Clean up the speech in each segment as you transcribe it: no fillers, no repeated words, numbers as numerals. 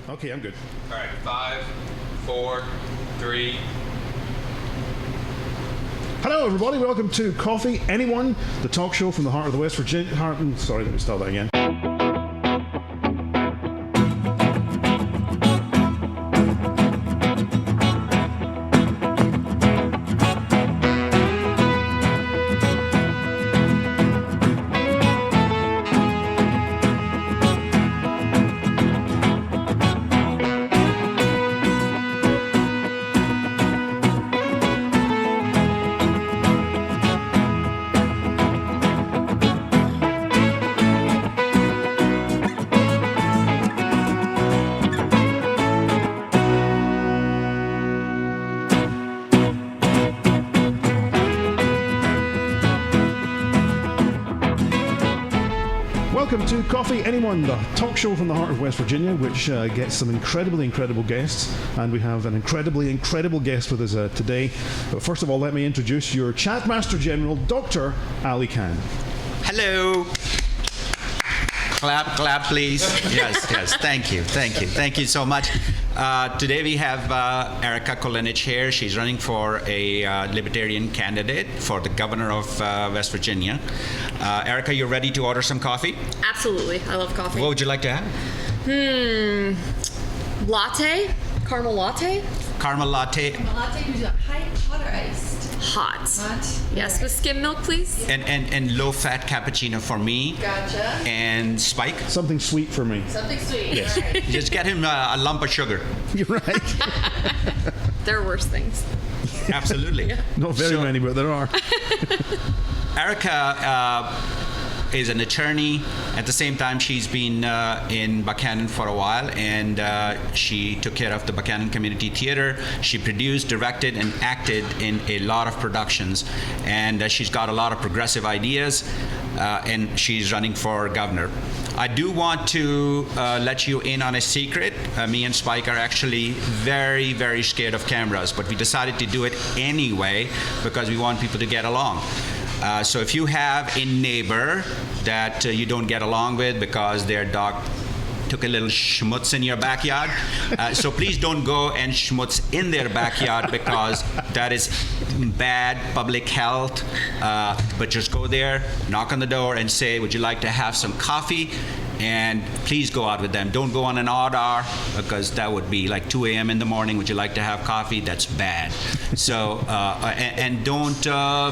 Okay, I'm good. All right, 5, 4, 3. Hello, everybody. Welcome to Coffee Anyone, the talk show from the heart of the West Virginia. Sorry, let me start that again. Welcome to Coffee Anyone, the talk show from the heart of West Virginia, which gets some incredible guests, and we have an incredible guest with us today. But first of all, let me introduce your Chatmaster General, Dr. Ali Khan. Hello. Clap, please. Yes. Thank you so much. Today we have Erika Kolenich here. She's running for a Libertarian candidate for the governor of West Virginia. Erika, you ready to order some coffee? Absolutely. I love coffee. What would you like to have? Latte? Caramel latte? Caramel latte. Caramel latte, hot or iced? Hot. Yes, with skim milk, please. And low-fat cappuccino for me. Gotcha. And Spike. Something sweet for me. Something sweet. Yes. All right. Just get him a lump of sugar. You're right. There are worse things. Absolutely. Yeah. Not very many, but there are. Erika is an attorney. At the same time, she's been in Buchanan for a while, and she took care of the Buchanan Community Theater. She produced, directed, and acted in a lot of productions, and she's got a lot of progressive ideas, and she's running for governor. I do want to let you in on a secret. Me and Spike are actually very scared of cameras, but we decided to do it anyway because we want people to get along. So if you have a neighbor that you don't get along with because their dog took a little schmutz in your backyard, so please don't go and schmutz in their backyard because that is bad public health. But just go there, knock on the door and say, would you like to have some coffee? And please go out with them. Don't go on an odd hour because that would be like 2 a.m. in the morning. Would you like to have coffee? That's bad. So, and don't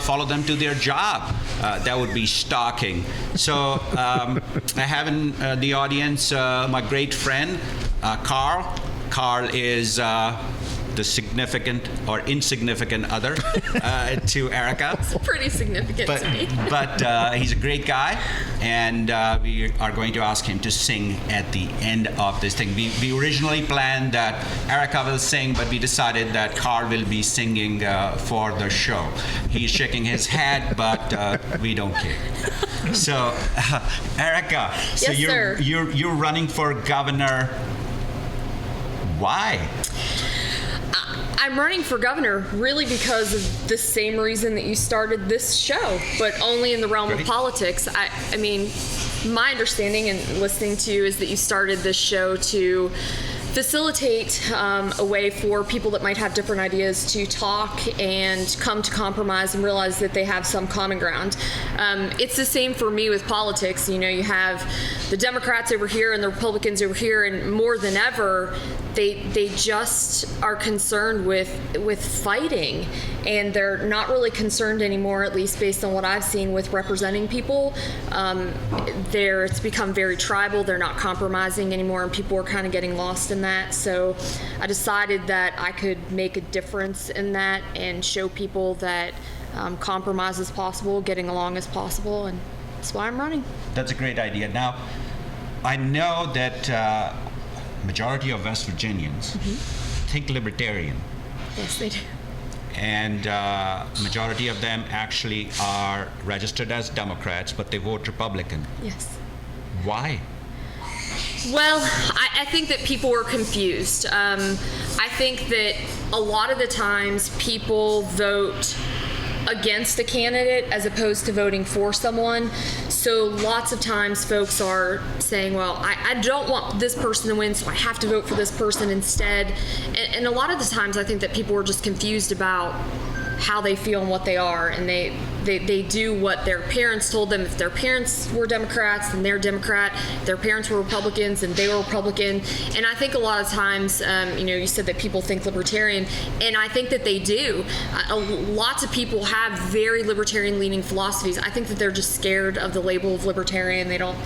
follow them to their job. That would be stalking. So I have in the audience my great friend, Carl. Carl is the significant or insignificant other to Erika. It's pretty significant to me. But he's a great guy, and we are going to ask him to sing at the end of this thing. We originally planned that Erika will sing, but we decided that Carl will be singing for the show. He's shaking his head, but we don't care. So, Erika, so Yes, you're running for governor. Why? I'm running for governor really because of the same reason that you started this show, but only in the realm of politics. I mean, my understanding and listening to you is that you started this show to facilitate a way for people that might have different ideas to talk and come to compromise and realize that they have some common ground. It's the same for me with politics. You know, you have the Democrats over here and the Republicans over here, and more than ever, they just are concerned with fighting, and they're not really concerned anymore, at least based on what I've seen with representing people. It's become very tribal. They're not compromising anymore, and people are kind of getting lost in that. So I decided that I could make a difference in that and show people that compromise is possible, getting along is possible, and that's why I'm running. That's a great idea. Now, I know that majority of West Virginians think Libertarian. Yes, they do. And majority of them actually are registered as Democrats, but they vote Republican. Yes. Why? Well, I think that people are confused. I think that a lot of the times people vote against a candidate as opposed to voting for someone. So lots of times folks are saying, well, I don't want this person to win, so I have to vote for this person instead. And a lot of the times I think that people are just confused about how they feel and what they are, and they do what their parents told them. If their parents were Democrats, then they're Democrat. If their parents were Republicans, and they were Republican. And I think a lot of times, you said that people think Libertarian, and I think that they do. Lots of people have very Libertarian-leaning philosophies. I think that they're just scared of the label of Libertarian. They don't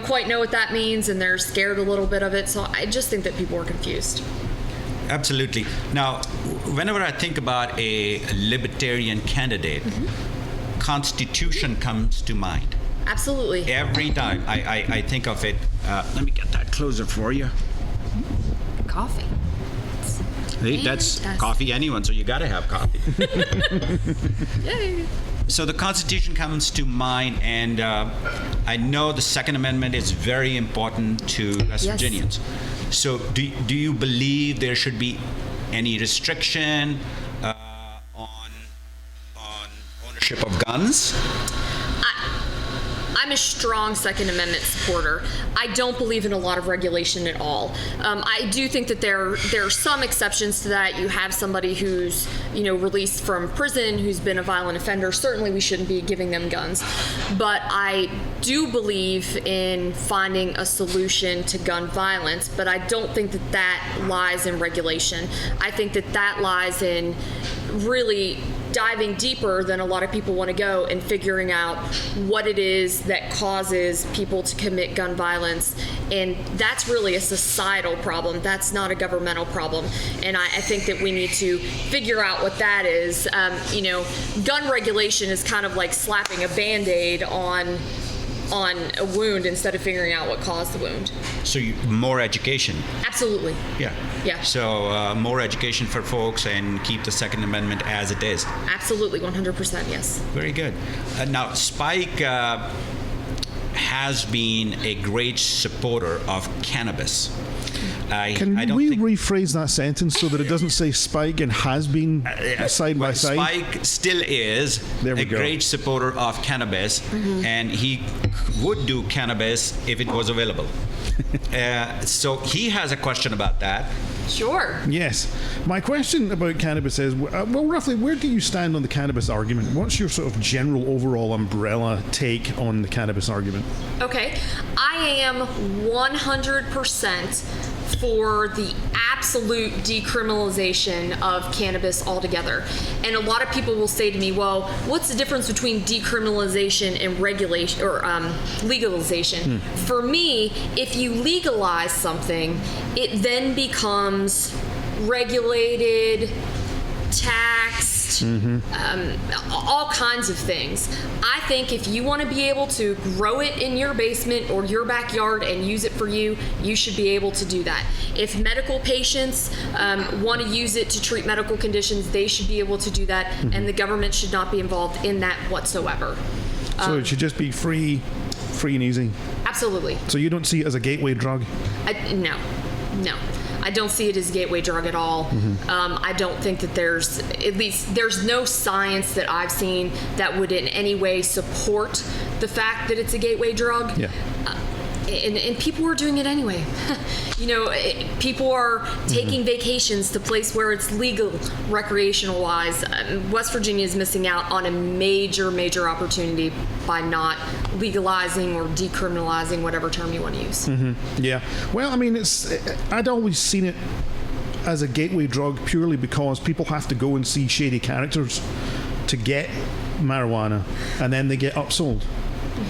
quite know what that means, and they're scared a little bit of it. So I just think that people are confused. Absolutely. Now, whenever I think about a libertarian candidate, Constitution comes to mind. Absolutely. Every time I think of it. Let me get that closer for you. Coffee. Hey, that's coffee anyone, so you got to have coffee. Yay. So the Constitution comes to mind, and I know the Second Amendment is very important to West Virginians. So do you believe there should be any restriction on ownership of guns? I'm a strong Second Amendment supporter. I don't believe in a lot of regulation at all. I do think that there are some exceptions to that. You have somebody who's released from prison who's been a violent offender. Certainly we shouldn't be giving them guns. But I do believe in finding a solution to gun violence, but I don't think that lies in regulation. I think that lies in really diving deeper than a lot of people want to go and figuring out what it is that causes people to commit gun violence. And that's really a societal problem. That's not a governmental problem. And I think that we need to figure out what that is. Gun regulation is kind of like slapping a Band-Aid on a wound instead of figuring out what caused the wound. So more education. Absolutely. Yeah. Yeah. So more education for folks and keep the Second Amendment as it is. Absolutely, 100%, yes. Very good. Now, Spike has been a great supporter of cannabis. Can we rephrase that sentence so that it doesn't say Spike and has been side by side? Spike still is a great supporter of cannabis, and he would do cannabis if it was available. So he has a question about that. Sure. Yes. My question about cannabis is, roughly, where do you stand on the cannabis argument? What's your sort of general overall umbrella take on the cannabis argument? Okay. I am 100% for the absolute decriminalization of cannabis altogether. And a lot of people will say to me, well, what's the difference between decriminalization and regulation or legalization? For me, if you legalize something, it then becomes regulated, taxed, all kinds of things. I think if you want to be able to grow it in your basement or your backyard and use it for you, you should be able to do that. If medical patients want to use it to treat medical conditions, they should be able to do that, and the government should not be involved in that whatsoever. So it should just be free and easy? Absolutely. So you don't see it as a gateway drug? No. I don't see it as a gateway drug at all. I don't think that there's no science that I've seen that would in any way support the fact that it's a gateway drug. Yeah. And people are doing it anyway. People are taking vacations to place where it's legal recreational wise. West Virginia is missing out on a major opportunity by not legalizing or decriminalizing, whatever term you want to use. Yeah. Well, I mean, I'd always seen it as a gateway drug purely because people have to go and see shady characters to get marijuana, and then they get upsold.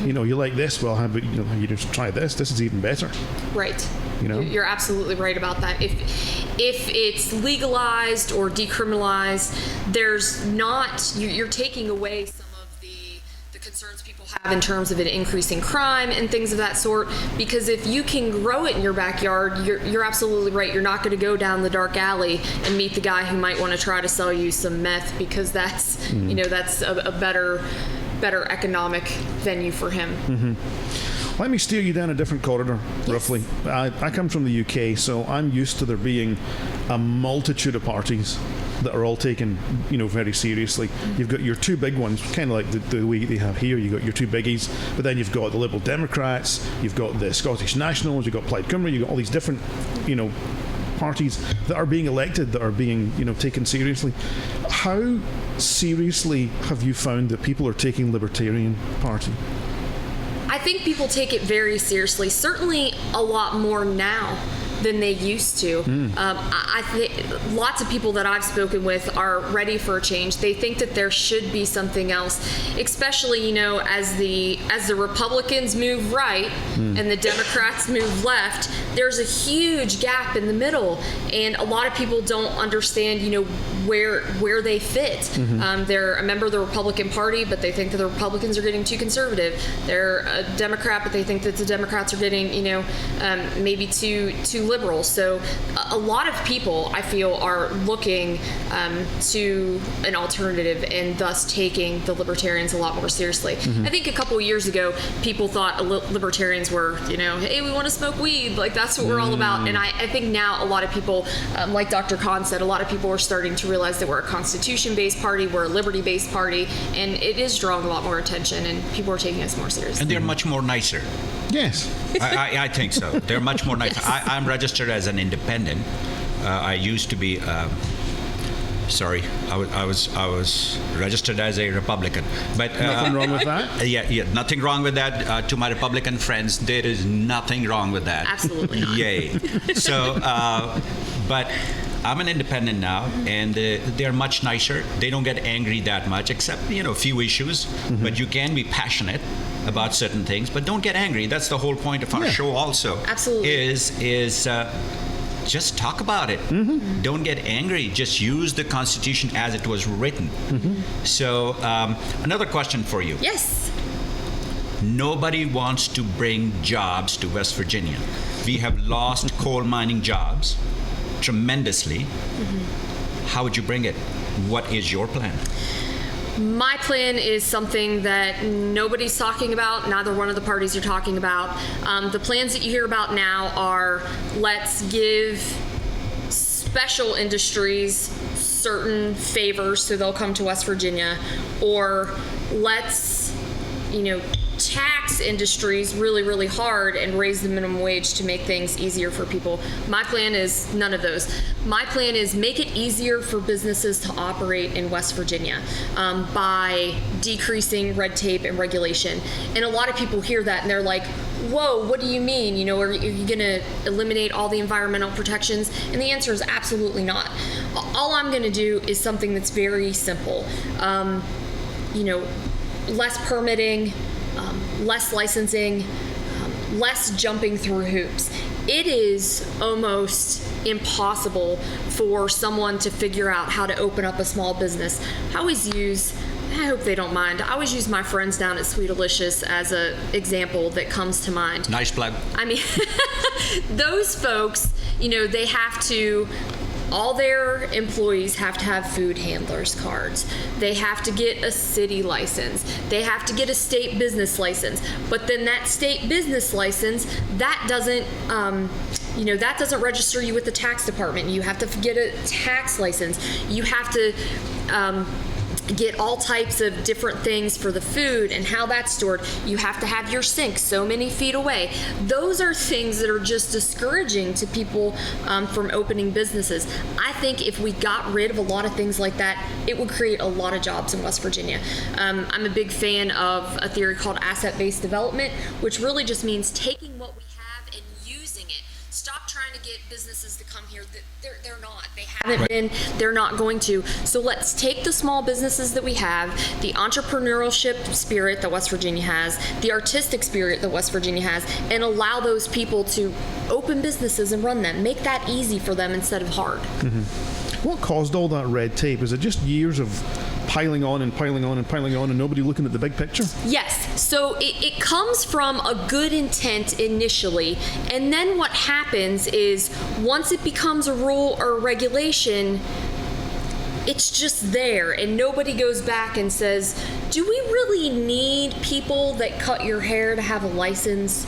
You like this, well, how about you just try this? This is even better. Right. You're absolutely right about that. If it's legalized or decriminalized, you're taking away some of the concerns people have in terms of it increasing crime and things of that sort. Because if you can grow it in your backyard, you're absolutely right. You're not going to go down the dark alley and meet the guy who might want to try to sell you some meth, because that's that's a better economic venue for him. Let me steer you down a different corridor, roughly. I come from the UK, so I'm used to there being a multitude of parties that are all taken, very seriously. You've got your two big ones, kind of like the way they have here. You've got your two biggies, but then you've got the Liberal Democrats, you've got the Scottish Nationals, you've got Plaid Cymru, you've got all these different, parties that are being elected, that are being, taken seriously. How seriously have you found that people are taking Libertarian Party? I think people take it very seriously, certainly a lot more now than they used to. I think lots of people that I've spoken with are ready for a change. They think that there should be something else, especially as the Republicans move right and the Democrats move left. There's a huge gap in the middle, and a lot of people don't understand where they fit. They're a member of the Republican Party, but they think that the Republicans are getting too conservative. They're a Democrat, but they think that the Democrats are getting maybe too liberal. So a lot of people, I feel, are looking to an alternative and thus taking the Libertarians a lot more seriously. I think a couple of years ago, people thought Libertarians were, hey, we want to smoke weed. Like, that's what we're all about. And I think now a lot of people, like Dr. Khan said, a lot of people are starting to realize that we're a Constitution-based party, we're a liberty-based party, and it is drawing a lot more attention, and people are taking us more seriously. And they're much more nicer. Yes. I think so. They're much more nicer. I'm registered as an independent. I used to be. I was registered as a Republican, but Nothing wrong with that? Yeah, nothing wrong with that. To my Republican friends, there is nothing wrong with that. Absolutely not. Yay! So, but I'm an independent now, and they're much nicer. They don't get angry that much, except a few issues. But you can be passionate about certain things, but don't get angry. That's the whole point of our show. Also, absolutely is. Just talk about it. Don't get angry. Just use the Constitution as it was written. So, another question for you. Yes. Nobody wants to bring jobs to West Virginia. We have lost coal mining jobs tremendously. How would you bring it? What is your plan? My plan is something that nobody's talking about, neither one of the parties are talking about. The plans that you hear about now are, let's give special industries certain favors so they'll come to West Virginia, or let's, tax industries really, really hard and raise the minimum wage to make things easier for people. My plan is none of those. My plan is make it easier for businesses to operate in West Virginia by decreasing red tape and regulation. And a lot of people hear that and they're like, whoa, what do you mean? Are you going to eliminate all the environmental protections? And the answer is absolutely not. All I'm going to do is something that's very simple. Less permitting, less licensing, less jumping through hoops. It is almost impossible for someone to figure out how to open up a small business. I hope they don't mind, I always use my friends down at Sweet Delicious as an example that comes to mind. Nice plug. I mean, those folks, they have to, all their employees have to have food handlers cards. They have to get a city license. They have to get a state business license. But then that state business license, that doesn't register you with the tax department. You have to get a tax license. You have to get all types of different things for the food and how that's stored. You have to have your sink so many feet away. Those are things that are just discouraging to people from opening businesses. I think if we got rid of a lot of things like that, it would create a lot of jobs in West Virginia. I'm a big fan of a theory called asset-based development, which really just means taking what we have and using it. Stop trying to get businesses to come here. They're not. They haven't been. They're not going to. So let's take the small businesses that we have, the entrepreneurship spirit that West Virginia has, the artistic spirit that West Virginia has, and allow those people to open businesses and run them. Make that easy for them instead of hard. What caused all that red tape? Is it just years of piling on and piling on and piling on and nobody looking at the big picture? Yes. So it comes from a good intent initially, and then what happens is once it becomes a rule or a regulation, it's just there, and nobody goes back and says, do we really need people that cut your hair to have a license?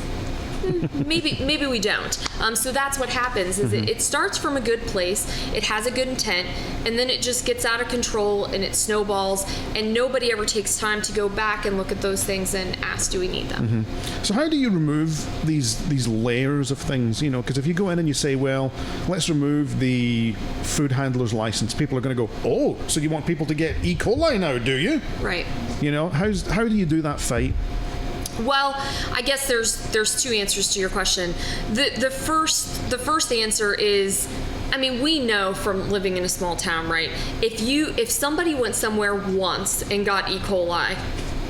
Maybe we don't. So that's what happens is it starts from a good place, it has a good intent, and then it just gets out of control and it snowballs, and nobody ever takes time to go back and look at those things and ask, do we need them? So how do you remove these layers of things? You know, because if you go in and you say, well, let's remove the food handler's license, people are going to go, oh, so you want people to get E. coli now, do you? Right. You know, how do you do that fight? Well, I guess there's two answers to your question. The first answer is, I mean, we know from living in a small town, right? If somebody went somewhere once and got E. coli,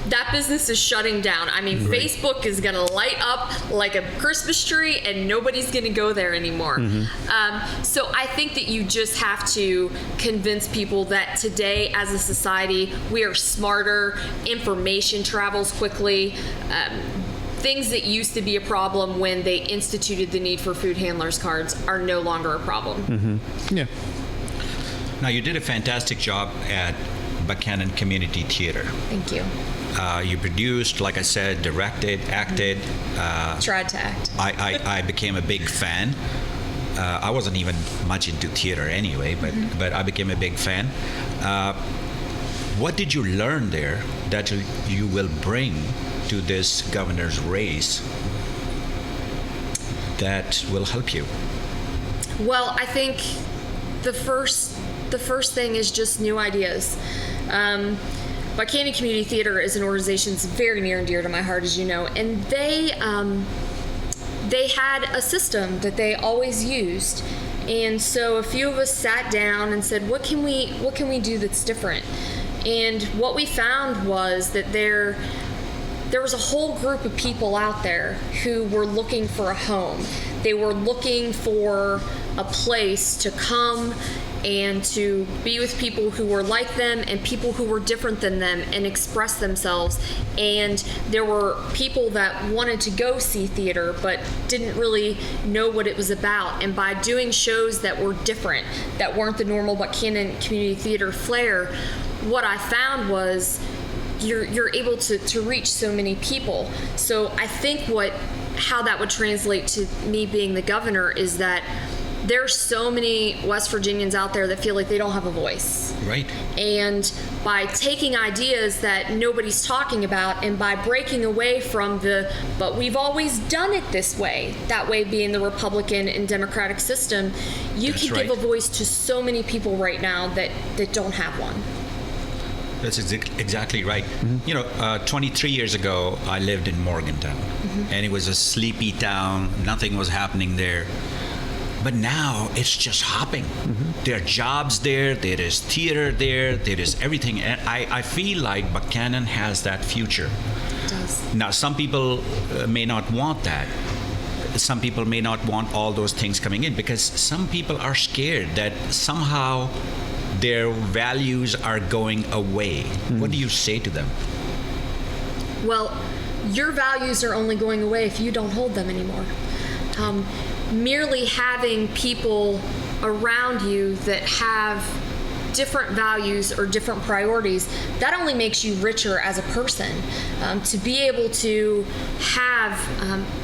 that business is shutting down. I mean, right. Facebook is going to light up like a Christmas tree, and nobody's going to go there anymore. So I think that you just have to convince people that today, as a society, we are smarter. Information travels quickly. Things that used to be a problem when they instituted the need for food handlers cards are no longer a problem. Yeah. Now, you did a fantastic job at Buchanan Community Theater. Thank you. You produced, like I said, directed, acted. Tried to act. I became a big fan. I wasn't even much into theater anyway, but I became a big fan. What did you learn there that you will bring to this governor's race that will help you? Well, I think the first thing is just new ideas. Buchanan Community Theater is an organization that's very near and dear to my heart, as you know, and they had a system that they always used, and so a few of us sat down and said, what can we do that's different? And what we found was that there was a whole group of people out there who were looking for a home. They were looking for a place to come and to be with people who were like them and people who were different than them and express themselves. And there were people that wanted to go see theater but didn't really know what it was about. And by doing shows that were different, that weren't the normal Buchanan Community Theater flair, what I found was you're able to reach so many people. So I think how that would translate to me being the governor is that there's so many West Virginians out there that feel like they don't have a voice. Right. And by taking ideas that nobody's talking about and by breaking away from but we've always done it this way, that way being the Republican and Democratic system, you can give a voice to so many people right now that don't have one. That's exactly right. You know, 23 years ago, I lived in Morgantown, and it was a sleepy town. Nothing was happening there. But now it's just hopping. There are jobs there. There is theater there. There is everything. And I feel like Buchanan has that future. It does. Now, some people may not want that. Some people may not want all those things coming in because some people are scared that somehow their values are going away. What do you say to them? Well, your values are only going away if you don't hold them anymore. Merely having people around you that have different values or different priorities, that only makes you richer as a person. To be able to have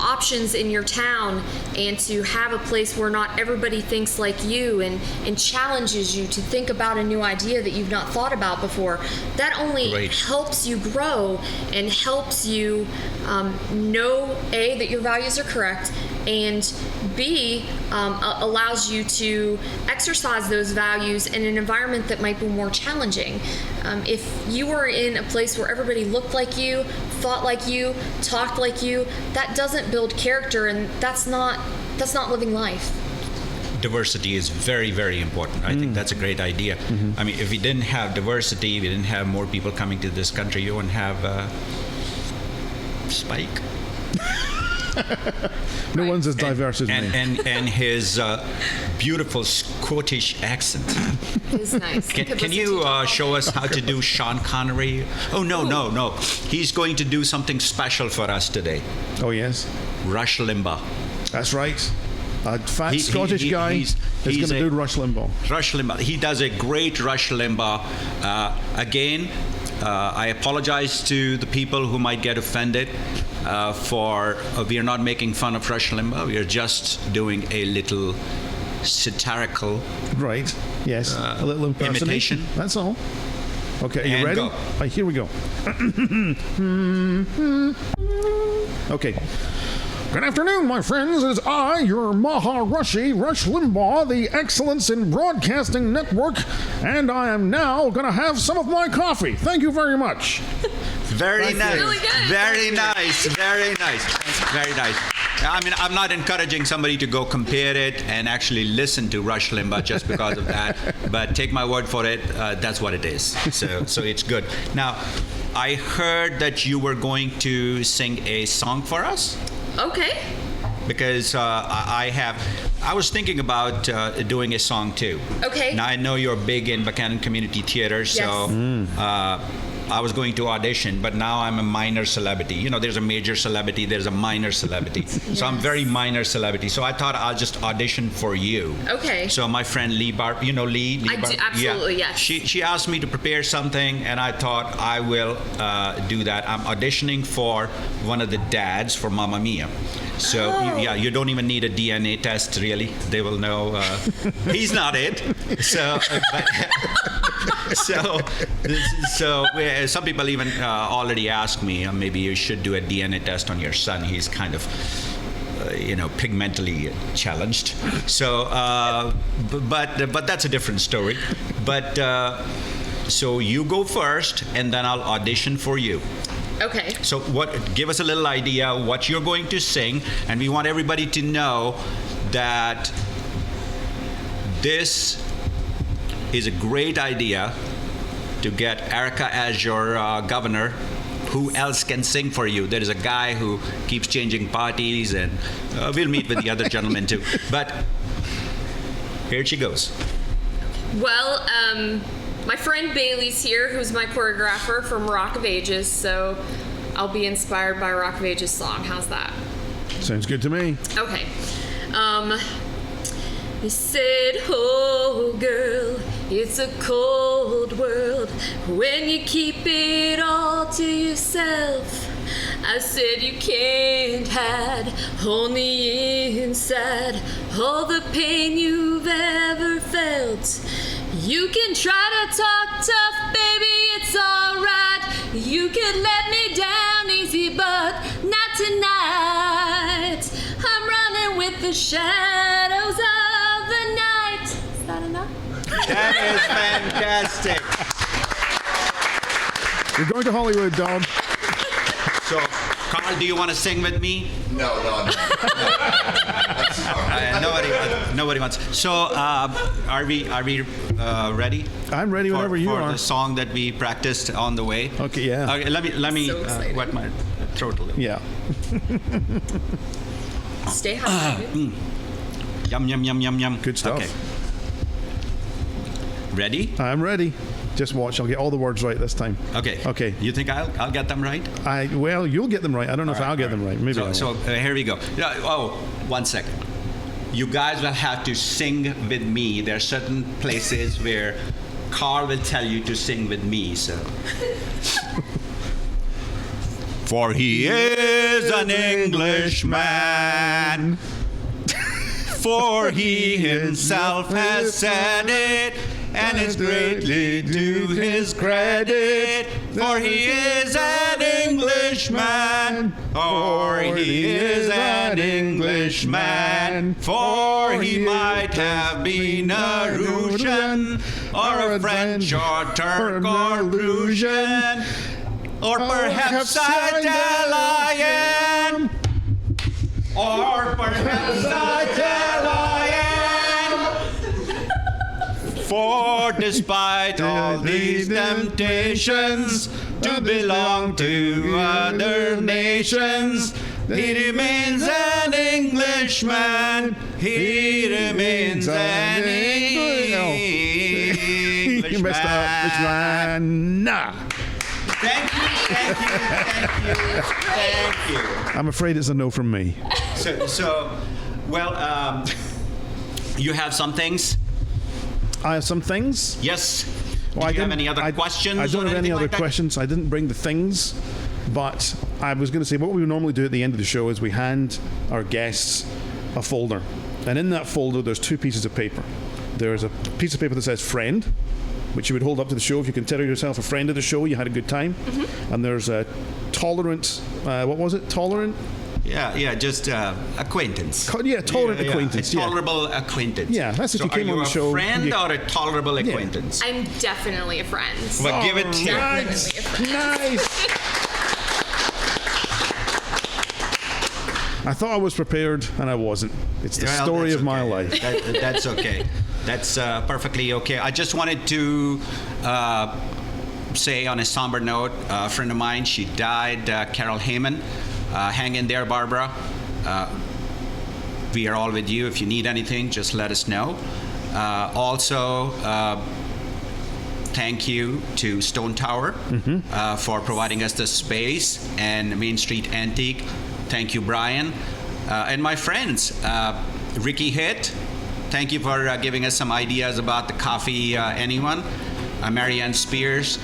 options in your town and to have a place where not everybody thinks like you and challenges you to think about a new idea that you've not thought about before, that only helps you grow and helps you know, A, that your values are correct, and B, allows you to exercise those values in an environment that might be more challenging. If you were in a place where everybody looked like you, thought like you, talked like you, that doesn't build character, and that's not living life. Diversity is very, very important. I think that's a great idea. I mean, if we didn't have diversity, we didn't have more people coming to this country, you wouldn't have Spike. No one's as diverse as me. And his beautiful Scottish accent. It's nice. Can you show us how to do Sean Connery? Oh, no. He's going to do something special for us today. Oh, yes? Rush Limbaugh. That's right. A fat Scottish guy is going to do Rush Limbaugh. Rush Limbaugh. He does a great Rush Limbaugh. Again, I apologize to the people who might get offended we are not making fun of Rush Limbaugh. We are just doing a little satirical Right. Yes. A little impersonation. imitation. That's all. Okay. Are you And ready? go. Right, here we go. Okay. Good afternoon, my friends. It is I, your Maharishi, Rush Limbaugh, the Excellence in Broadcasting Network, and I am now going to have some of my coffee. Thank you very much. Very nice. Really good. Very nice. Very nice. Very nice. I mean, I'm not encouraging somebody to go compare it and actually listen to Rush Limbaugh just because of that. But take my word for it, that's what it is. So it's good. Now, I heard that you were going to sing a song for us. Okay. Because I was thinking about doing a song too. Okay. Now I know you're big in Buchanan Community Theater, so I was going to audition, but now I'm a minor celebrity. You know, there's a major celebrity, there's a minor celebrity. So I'm very minor celebrity. So I thought I'll just audition for you. Okay. So my friend Lee you know Lee? I do, absolutely, yeah. yes. She asked me to prepare something, and I thought I will do that. I'm auditioning for one of the dads for Mamma Mia. So you don't even need a DNA test, really. They will know he's not it. So, some people even already ask me, maybe you should do a DNA test on your son. He's kind of, pigmentally challenged. So, but that's a different story. But so you go first, and then I'll audition for you. Okay. So give us a little idea what you're going to sing, and we want everybody to know that this is a great idea to get Erika as your governor. Who else can sing for you? There is a guy who keeps changing parties, and we'll meet with the other gentlemen too. But here she goes. Well, my friend Bailey's here, who's my choreographer from Rock of Ages, so I'll be inspired by Rock of Ages' song. How's that? Sounds good to me. Okay. He said, oh girl, it's a cold world when you keep it all to yourself. I said you can't hide on the inside all the pain you've ever felt. You can try to talk tough, baby, it's alright. You can let me down easy, but not tonight. I'm running with the shadows of the night. Is that enough? That is fantastic. You're going to Hollywood, dog. So, Carl, do you want to sing with me? No. Nobody wants. So, are we ready? I'm ready whenever you for are. the song that we practiced on the way. Okay, yeah. Okay, let me So excited. wet my throat a little. Yeah. Stay hydrated. Yum yum yum yum yum. Good stuff. Okay. Ready? I'm ready. Just watch. I'll get all the words right this time. Okay. Okay. You think I'll get them right? Well, you'll get them right. I don't know if I'll get them right. Maybe I So won't. here we go. One second. You guys will have to sing with me. There are certain places where Carl will tell you to sing with me. So. For he is an Englishman. For he himself has said it, and it's greatly to his credit. For he is an Englishman. For he is an Englishman. For he might have been a Russian, or a French, or Turk, or Prussian, or perhaps Italian. Or perhaps Italian. For despite all these temptations to belong to other nations, he remains an Englishman. He remains an Englishman. You messed up, Englishman. Nah. Thank you. I'm afraid it's a no from me. You have some things? I have some things. Yes. Do you have any other questions? I don't or have any anything other like that? questions. I didn't bring the things, but I was going to say what we normally do at the end of the show is we hand our guests a folder. And in that folder, there's 2 pieces of paper. There's a piece of paper that says friend, which you would hold up to the show if you consider yourself a friend of the show, you had a good time. And there's a tolerant, what was it? Tolerant? Yeah, just acquaintance. Tolerant acquaintance. A tolerable acquaintance. Yeah, that's if you came on the show. Are you a friend or a tolerable acquaintance? I'm definitely a friend. Well, give it to Definitely a friend. Nice. I thought I was prepared, and I wasn't. It's the story of my life. That's okay. That's perfectly okay. I just wanted to say on a somber note, a friend of mine, she died, Carol Heyman. Hang in there, Barbara. We are all with you. If you need anything, just let us know. Also, thank you to Stone Tower for providing us the space, and Main Street Antique. Thank you, Brian. And my friends, Ricky Hitt, thank you for giving us some ideas about the coffee anyone. Marianne Spears,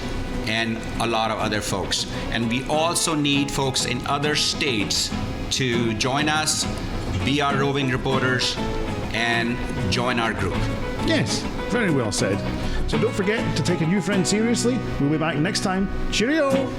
and a lot of other folks. And we also need folks in other states to join us, be our roving reporters, and join our group. Yes, very well said. So don't forget to take a new friend seriously. We'll be back next time. Cheerio!